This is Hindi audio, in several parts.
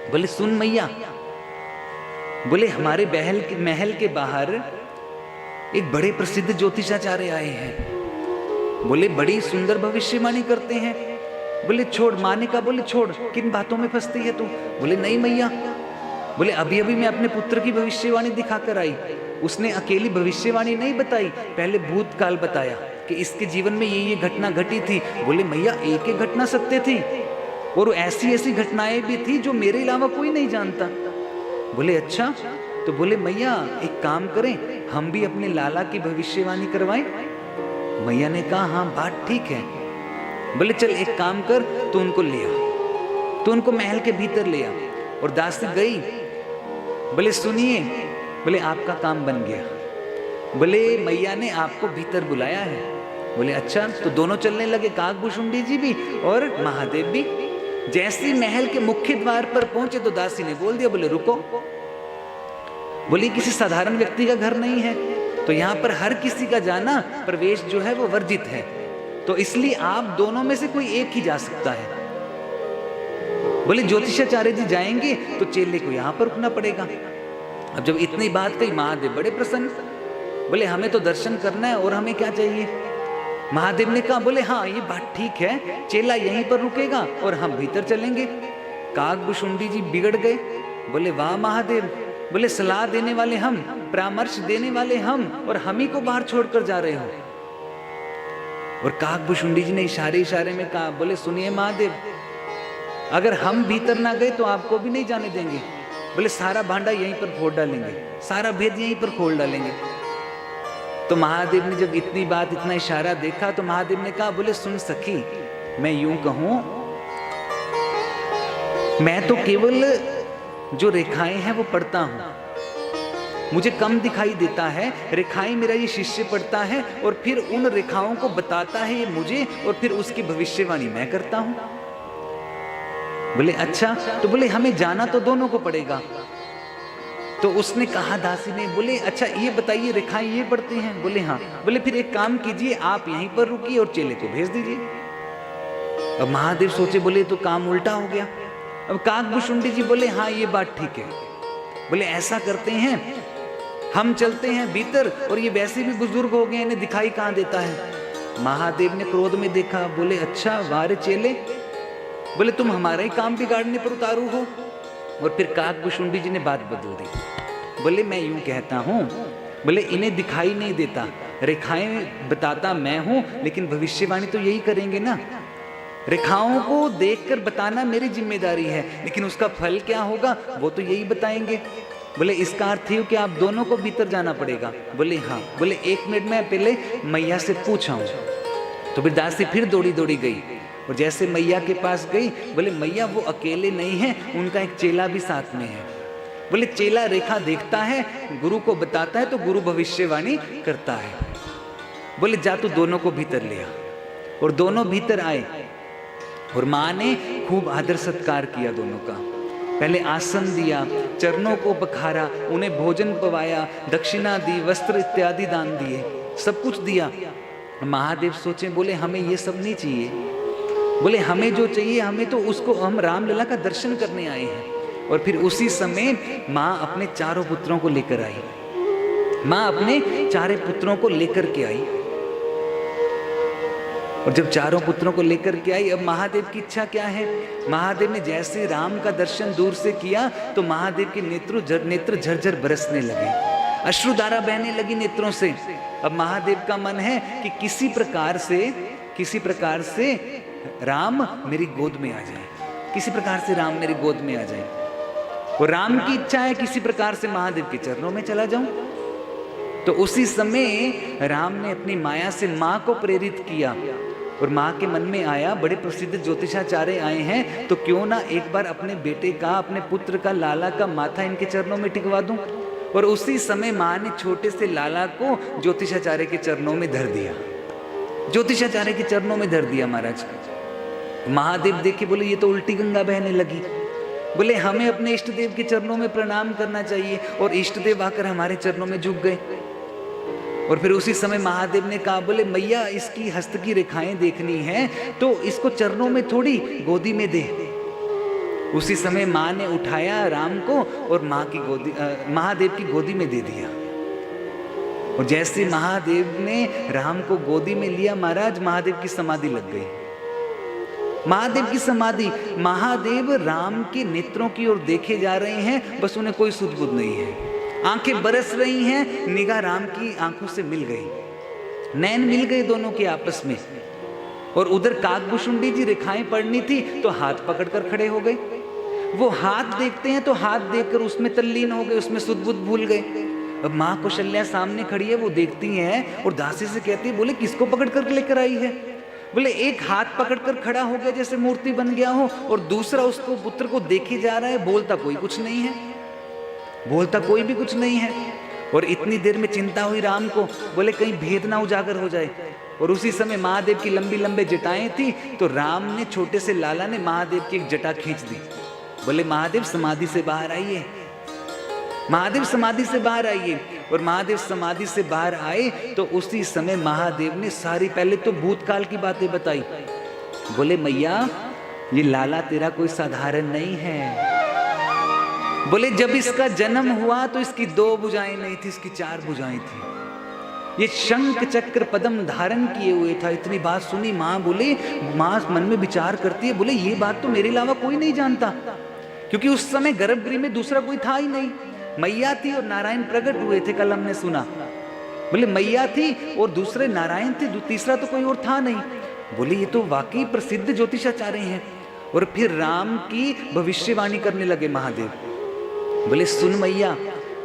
बोले सुन मैया, बोले हमारे महल के बाहर एक बड़े प्रसिद्ध ज्योतिषाचार्य आए हैं, बोले बड़ी सुंदर भविष्यवाणी करते हैं। बोले छोड़, माँ ने कहा बोले छोड़, किन बातों में फंसती है तू? बोले नहीं मैया, बोले अभी अभी मैं अपने पुत्र की भविष्यवाणी दिखाकर आई। उसने अकेली भविष्यवाणी नहीं बताई, पहले भूतकाल बताया कि इसके जीवन में ये घटना घटी थी। बोले मैया एक एक घटना सत्य थी और ऐसी ऐसी घटनाएं भी थी जो मेरे अलावा कोई नहीं जानता। बोले अच्छा, तो बोले मैया एक काम करें, हम भी अपने लाला की भविष्यवाणी करवाएं। मैया ने कहा हाँ बात ठीक है। बोले चल एक काम कर, तू उनको ले आ, तो उनको महल के भीतर ले आ। और दासी गई, बोले सुनिए, बोले आपका काम बन गया, बोले मैया ने आपको भीतर बुलाया है। बोले अच्छा, तो दोनों चलने लगे, काकभूषुंडी जी भी और महादेव भी। जैसे महल के मुख्य द्वार पर पहुंचे तो दासी ने बोल दिया, बोले रुको, बोले किसी साधारण व्यक्ति का घर नहीं है, तो यहाँ पर हर किसी का जाना प्रवेश जो है वो वर्जित है, तो इसलिए आप दोनों में से कोई एक ही जा सकता है। बोले ज्योतिषाचार्य जी जाएंगे तो चेले को यहाँ पर रुकना पड़ेगा। अब जब इतनी बात कही महादेव बड़े प्रसन्न, बोले हमें तो दर्शन करना है और हमें क्या चाहिए। महादेव ने कहा बोले हाँ ये बात ठीक है, चेला यहीं पर रुकेगा और हम भीतर चलेंगे। काकभूषुंडी जी बिगड़ गए, बोले वाह महादेव, बोले सलाह देने वाले हम, परामर्श देने वाले हम, और हम ही को बाहर छोड़कर जा रहे हो। और काकभूषुंडी जी ने इशारे इशारे में कहा, बोले सुनिए महादेव, अगर हम भीतर ना गए तो आपको भी नहीं जाने देंगे। बोले सारा भांडा यहीं पर फोड़ डालेंगे, सारा भेद यहीं पर खोल डालेंगे। तो महादेव ने जब इतनी बात, इतना इशारा देखा तो महादेव ने कहा, बोले सुन सखी, मैं यूं कहूं, मैं तो केवल जो रेखाएं हैं वो पढ़ता हूं, मुझे कम दिखाई देता है, रेखाएं मेरा ये शिष्य पढ़ता है और फिर उन रेखाओं को बताता है ये मुझे, और फिर उसकी भविष्यवाणी मैं करता हूं। बोले अच्छा, तो बोले हमें जाना तो दोनों को पड़ेगा। तो उसने कहा दासी ने, बोले अच्छा ये बताइए रेखाएं ये पढ़ते हैं? बोले हाँ। बोले फिर एक काम कीजिए, आप यहीं पर रुकिए और चेले को भेज दीजिए। अब महादेव सोचे, बोले तो काम उल्टा हो गया। अब काकभूषुंडी जी बोले हाँ ये बात ठीक है, बोले ऐसा करते हैं, हम चलते हैं भीतर, और ये वैसे भी बुजुर्ग हो गए, इन्हें दिखाई कहाँ देता है। महादेव ने क्रोध में देखा, बोले अच्छा वारे चेले, बोले तुम हमारा ही काम बिगाड़ने पर उतारू हो। और फिर काकभूषुंडी जी ने बात बदल दी, बोले मैं यूं कहता हूं, बोले इन्हें दिखाई नहीं देता, रेखाएं बताता मैं हूं, लेकिन भविष्यवाणी तो यही करेंगे ना। रेखाओं को देखकर बताना मेरी जिम्मेदारी है, लेकिन उसका फल क्या होगा वो तो यही बताएंगे। बोले इसका अर्थ है कि आप दोनों को भीतर जाना पड़ेगा। बोले हाँ। बोले एक मिनट में पहले मैया से पूछा। तो फिर दासी फिर दौड़ी दौड़ी गई, और जैसे मैया के पास गई, बोले मैया वो अकेले नहीं है, उनका एक चेला भी साथ में है। बोले चेला रेखा देखता है, गुरु को बताता है, तो गुरु भविष्यवाणी करता है। बोले जा तू दोनों को भीतर ले आ। और दोनों भीतर आए, और माँ ने खूब आदर सत्कार किया दोनों का। पहले आसन दिया, चरणों को बखारा, उन्हें भोजन पवाया, दक्षिणा दी, वस्त्र इत्यादि दान दिए, सब कुछ दिया। महादेव सोचे, बोले हमें ये सब नहीं चाहिए, बोले हमें जो चाहिए, हमें तो उसको, हम रामलला का दर्शन करने आए हैं। और फिर उसी समय माँ अपने चारों पुत्रों को लेकर आई, माँ अपने चारे पुत्रों को लेकर के आई। और जब चारों पुत्रों को लेकर के आई, अब महादेव की इच्छा क्या है, महादेव ने जैसे राम का दर्शन दूर से किया तो महादेव के नेत्र झरझर बरसने लगे, अश्रुधारा बहने लगी नेत्रों से। अब महादेव का मन है कि किसी प्रकार से राम मेरी गोद में आ जाए, किसी प्रकार से राम मेरी गोद में आ जाए। और राम की इच्छा है किसी प्रकार से महादेव के चरणों में चला जाऊं। तो उसी समय राम ने अपनी माया से माँ को प्रेरित किया, और माँ के मन में आया बड़े प्रसिद्ध ज्योतिषाचार्य आए हैं, तो क्यों ना एक बार अपने बेटे का, अपने पुत्र का, लाला का माथा इनके चरणों में टिकवा दूं। और उसी समय माँ ने छोटे से लाला को ज्योतिषाचार्य के चरणों में धर दिया, ज्योतिषाचार्य के चरणों में धर दिया महाराज। महादेव देखे, बोले ये तो उल्टी गंगा बहने लगी, बोले हमें अपने इष्ट देव के चरणों में प्रणाम करना चाहिए। और इष्ट देव आकर हमारे चरणों में झुक गए। और फिर उसी समय महादेव ने कहा, बोले मैया इसकी हस्त की रेखाएं देखनी है तो इसको चरणों में थोड़ी, गोदी में दे। उसी समय माँ ने उठाया राम को और महादेव की गोदी में दे दिया। और जैसे महादेव ने राम को गोदी में लिया, महाराज महादेव की समाधि लग गई। महादेव की समाधि, महादेव राम के नेत्रों की ओर देखे जा रहे हैं, बस उन्हें कोई सुध बुध नहीं है। आंखें बरस रही हैं, निगाह राम की आंखों से मिल गई, नैन मिल गए दोनों के आपस में। और उधर काकभूषुंडी जी रेखाएं पड़नी थी तो हाथ पकड़कर खड़े हो गए। वो हाथ देखते हैं तो हाथ देखकर उसमें तल्लीन हो गए, उसमें सुध बुध भूल गए। अब माँ कौशल्या सामने खड़ी है, वो देखती हैं और दासी से कहती है, बोले किसको पकड़ कर लेकर आई है? बोले एक हाथ पकड़कर खड़ा हो गया जैसे मूर्ति बन गया हो, और दूसरा उसको पुत्र को देखे जा रहा है, बोलता कोई कुछ नहीं है, बोलता कोई भी कुछ नहीं है। और इतनी देर में चिंता हुई राम को, बोले कहीं भेद ना उजागर हो जाए। और उसी समय महादेव की लंबी लंबे जटाएं थी, तो राम ने, छोटे से लाला ने महादेव की एक जटा खींच दी। बोले महादेव समाधि से बाहर आइए, महादेव समाधि से बाहर आइए। और महादेव समाधि से बाहर आए तो उसी समय महादेव ने सारी, पहले तो भूतकाल की बातें बताई। बोले मैया ये लाला तेरा कोई साधारण नहीं है। बोले जब इसका जन्म हुआ तो इसकी 2 भुजाएं नहीं थी, इसकी 4 भुजाएं थी। ये शंख चक्र पद्म धारण किए हुए था। इतनी बात सुनी माँ, बोले माँ मन में विचार करती है, बोले ये बात तो मेरे अलावा कोई नहीं जानता, क्योंकि उस समय गर्भगृह में दूसरा कोई था ही नहीं। मैया थी और नारायण प्रकट हुए थे, कल हमने सुना। बोले मैया थी और दूसरे नारायण थे, तीसरा तो कोई और था नहीं। बोले ये तो वाकई प्रसिद्ध ज्योतिषाचार्य हैं। और फिर राम की भविष्यवाणी करने लगे महादेव। बोले सुन मैया,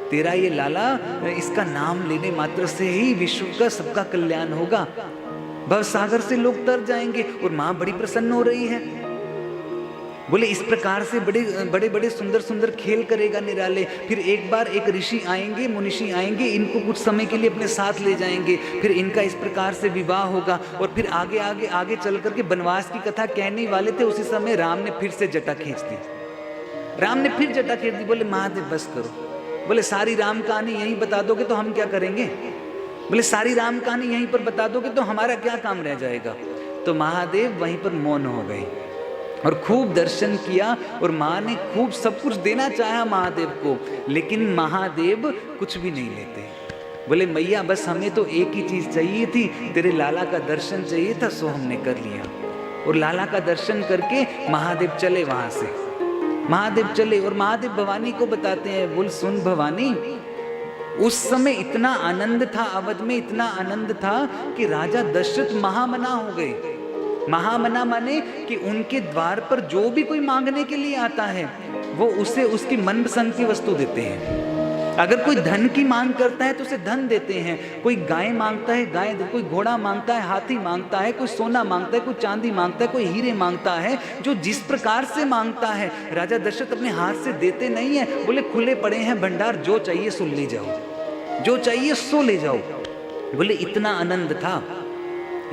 तेरा ये लाला, इसका नाम लेने मात्र से ही विश्व का सबका कल्याण होगा, भवसागर से लोग तर जाएंगे। और माँ बड़ी प्रसन्न हो रही है। बोले इस प्रकार से बड़े बड़े सुंदर सुंदर खेल करेगा निराले। फिर एक बार एक ऋषि आएंगे, मुनिषि आएंगे, इनको कुछ समय के लिए अपने साथ ले जाएंगे। फिर इनका इस प्रकार से विवाह होगा। और फिर आगे आगे आगे चल करके वनवास की कथा कहने वाले थे, उसी समय राम ने फिर से जटा खींच दी। राम ने फिर जटा खींच दी। बोले महादेव बस करो। बोले सारी राम कहानी यहीं बता दोगे तो हम क्या करेंगे? बोले सारी राम कहानी यहीं पर बता दोगे तो हमारा क्या काम रह जाएगा? तो महादेव वहीं पर मौन हो गए और खूब दर्शन किया। और माँ ने खूब सब कुछ देना चाहा महादेव को, लेकिन महादेव कुछ भी नहीं लेते। बोले मैया बस हमें तो एक ही चीज चाहिए थी, तेरे लाला का दर्शन चाहिए था, सो हमने कर लिया। और लाला का दर्शन करके महादेव चले वहां से। महादेव चले और महादेव भवानी को बताते हैं, बोल सुन भवानी, उस समय इतना आनंद था, अवध में इतना आनंद था कि राजा दशरथ महामना हो गए। महामना माने कि उनके द्वार पर जो भी कोई मांगने के लिए आता है वो उसे उसकी मनपसंद की वस्तु देते हैं। अगर कोई धन की मांग करता है तो उसे धन देते हैं, कोई गाय मांगता है गाय, कोई घोड़ा मांगता है, हाथी मांगता है, कोई सोना मांगता है, कोई चांदी मांगता है, कोई हीरे मांगता है। जो जिस प्रकार से मांगता है राजा दशरथ अपने हाथ से देते नहीं है। बोले खुले पड़े हैं भंडार, जो चाहिए सो ले जाओ, जो चाहिए सो ले जाओ। बोले इतना आनंद था,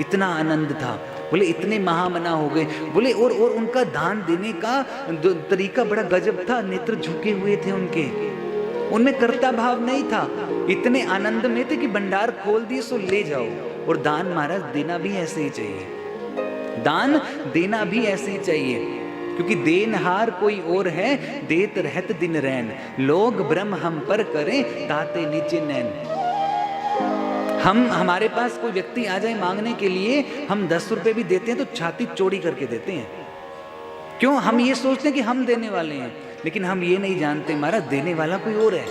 इतना आनंद था। बोले इतने महामना हो गए। बोले और उनका दान देने का तरीका बड़ा गजब था। नेत्र झुके हुए थे उनके, उनमें कर्ता भाव नहीं था। इतने आनंद में थे कि भंडार खोल दिए सो ले जाओ। और दान महाराज देना भी ऐसे ही चाहिए, दान देना भी ऐसे ही चाहिए, क्योंकि देनहार कोई और है, देत रहत दिन रैन, लोग ब्रह्म हम पर करें ताते नीचे नैन। हमारे पास कोई व्यक्ति आ जाए मांगने के लिए, हम 10 रुपए भी देते हैं तो छाती चौड़ी करके देते हैं। क्यों? हम ये सोचते हैं कि हम देने वाले हैं, लेकिन हम ये नहीं जानते हमारा देने वाला कोई और है।